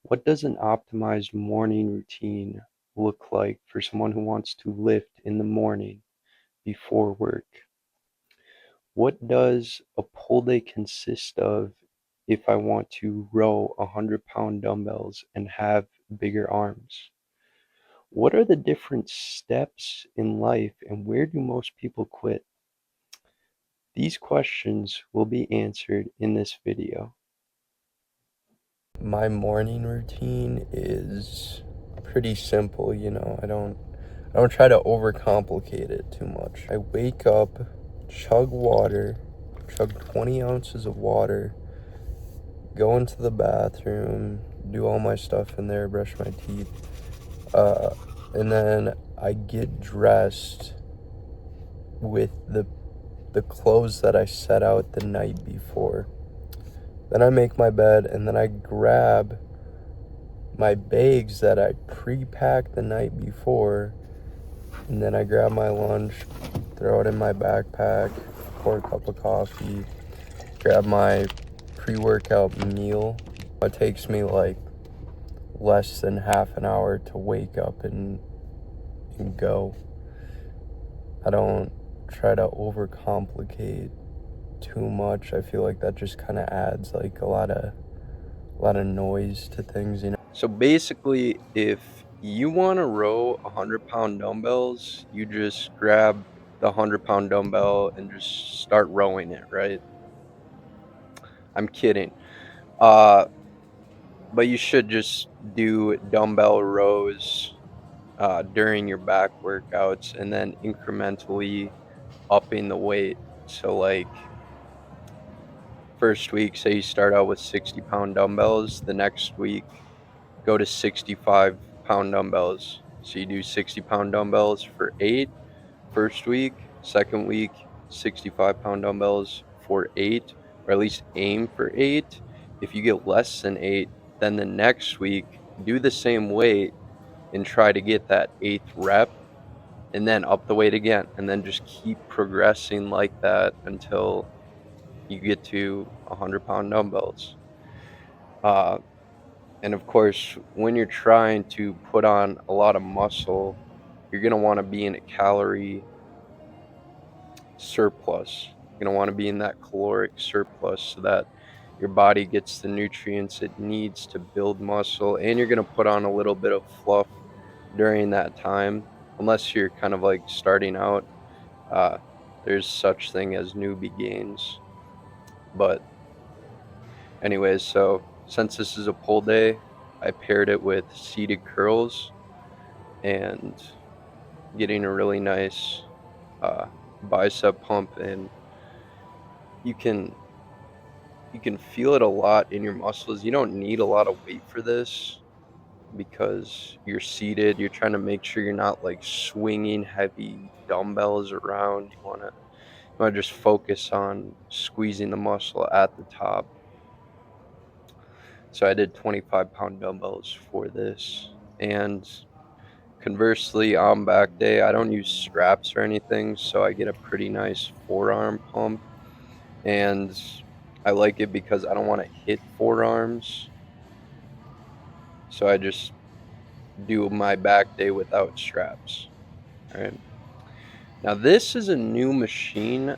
What does an optimized morning routine look like for someone who wants to lift in the morning before work? What does a pull day consist of if I want to row 100-pound dumbbells and have bigger arms? What are the different steps in life and where do most people quit? These questions will be answered in this video. My morning routine is pretty simple, I don't try to overcomplicate it too much. I wake up, chug water, chug 20 ounces of water, go into the bathroom, do all my stuff in there, brush my teeth, and then I get dressed with the clothes that I set out the night before. Then I make my bed, and then I grab my bags that I pre-packed the night before, and then I grab my lunch, throw it in my backpack, pour a cup of coffee, grab my pre-workout meal. It takes me like less than half an hour to wake up and go. I don't try to overcomplicate too much. I feel like that just kind of adds like a lot of noise to things. So basically, if you want to row 100-pound dumbbells, you just grab the 100-pound dumbbell and just start rowing it, right? I'm kidding. Uh, but you should just do dumbbell rows during your back workouts and then incrementally upping the weight. So like first week, say you start out with 60-pound dumbbells, the next week go to 65-pound dumbbells. So you do 60-pound dumbbells for 8 first week, second week 65-pound dumbbells for 8, or at least aim for 8. If you get less than 8, then the next week do the same weight and try to get that 8th rep and then up the weight again and then just keep progressing like that until you get to 100-pound dumbbells. Uh, And of course, when you're trying to put on a lot of muscle, you're going to want to be in a calorie surplus. You're going to want to be in that caloric surplus so that your body gets the nutrients it needs to build muscle. And you're going to put on a little bit of fluff during that time, unless you're kind of like starting out. Uh, there's such thing as newbie gains. But anyways, so since this is a pull day, I paired it with seated curls and getting a really nice uh, bicep pump, and you can feel it a lot in your muscles. You don't need a lot of weight for this because you're seated. You're trying to make sure you're not like swinging heavy dumbbells around. You want to just focus on squeezing the muscle at the top. So I did 25-pound dumbbells for this, and conversely, on back day, I don't use straps or anything, so I get a pretty nice forearm pump. And I like it because I don't want to hit forearms. So I just do my back day without straps. All right. Now, this is a new machine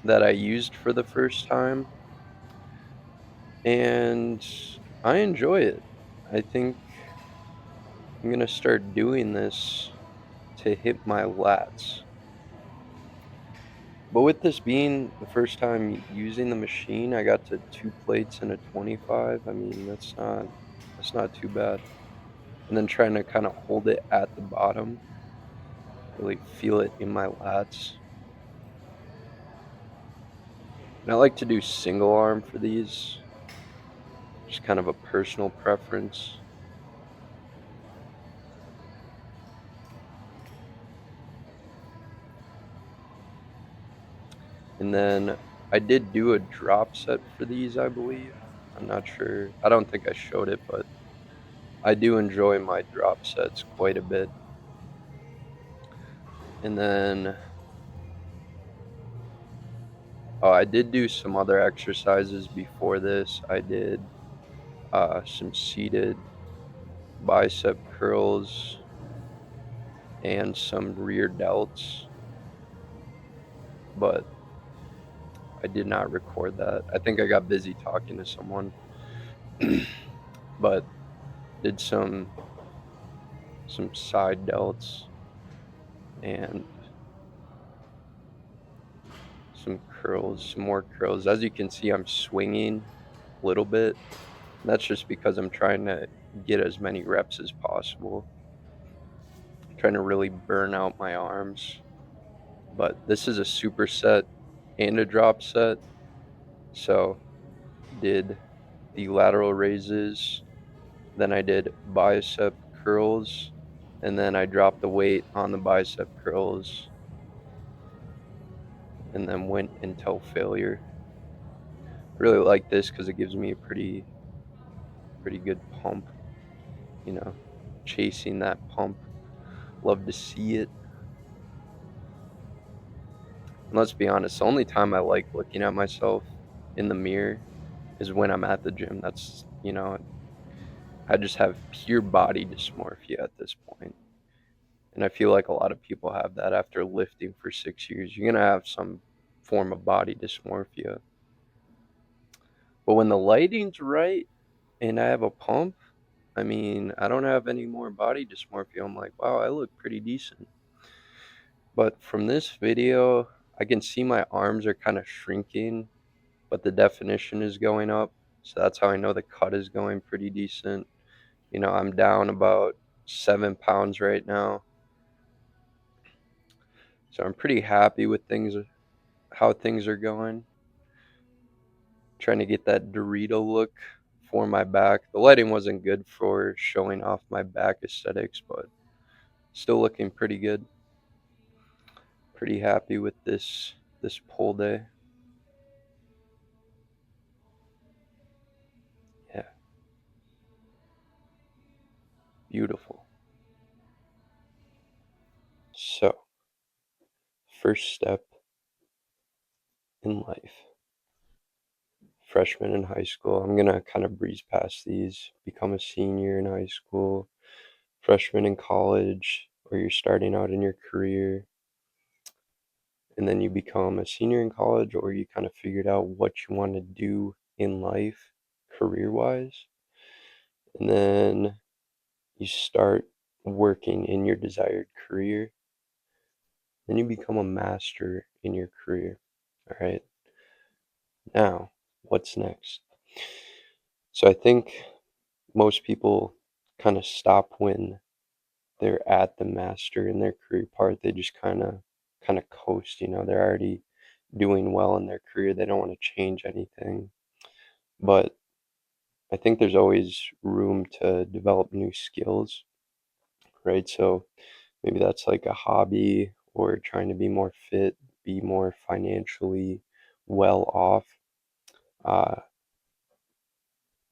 that I used for the first time, and I enjoy it. I think I'm going to start doing this to hit my lats. But with this being the first time using the machine, I got to 2 plates and a 25. I mean, that's not too bad. And then trying to kind of hold it at the bottom, really feel it in my lats. And I like to do single arm for these, just kind of a personal preference. And then I did do a drop set for these, I believe. I'm not sure. I don't think I showed it, but I do enjoy my drop sets quite a bit. And then oh, I did do some other exercises before this. I did some seated bicep curls and some rear delts, but I did not record that. I think I got busy talking to someone, but did some side delts and some curls, some more curls. As you can see, I'm swinging a little bit. That's just because I'm trying to get as many reps as possible. I'm trying to really burn out my arms. But this is a superset and a drop set. So did the lateral raises, then I did bicep curls, and then I dropped the weight on the bicep curls and then went until failure. Really like this because it gives me a pretty good pump, you know, chasing that pump. Love to see it. And let's be honest, the only time I like looking at myself in the mirror is when I'm at the gym. That's, I just have pure body dysmorphia at this point. And I feel like a lot of people have that after lifting for 6 years. You're going to have some form of body dysmorphia. But when the lighting's right and I have a pump, I mean, I don't have any more body dysmorphia. I'm like, wow, I look pretty decent. But from this video, I can see my arms are kind of shrinking, but the definition is going up. So that's how I know the cut is going pretty decent. I'm down about 7 pounds right now. So I'm pretty happy with how things are going. Trying to get that Dorito look for my back. The lighting wasn't good for showing off my back aesthetics, but still looking pretty good. Pretty happy with this pull day. Yeah, beautiful. So, first step in life. Freshman in high school. I'm gonna kind of breeze past these. Become a senior in high school, freshman in college, or you're starting out in your career, and then you become a senior in college, or you kind of figured out what you want to do in life career wise, and then you start working in your desired career, then you become a master in your career. All right, now what's next? So I think most people kind of stop when they're at the master in their career part. They just kind of coast, they're already doing well in their career. They don't want to change anything. But I think there's always room to develop new skills, right? So maybe that's like a hobby or trying to be more fit, be more financially well off. Uh,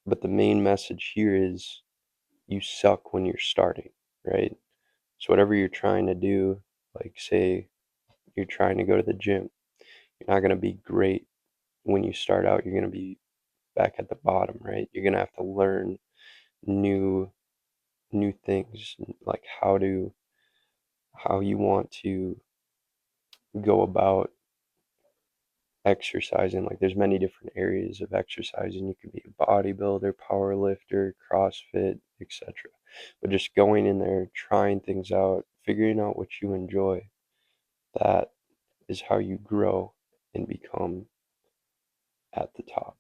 but the main message here is you suck when you're starting, right? So whatever you're trying to do, like say you're trying to go to the gym, you're not going to be great when you start out. You're going to be back at the bottom, right? You're going to have to learn new things, like how you want to go about exercising. Like there's many different areas of exercising. You could be a bodybuilder, power lifter, CrossFit, etc. But just going in there, trying things out, figuring out what you enjoy, that is how you grow and become at the top.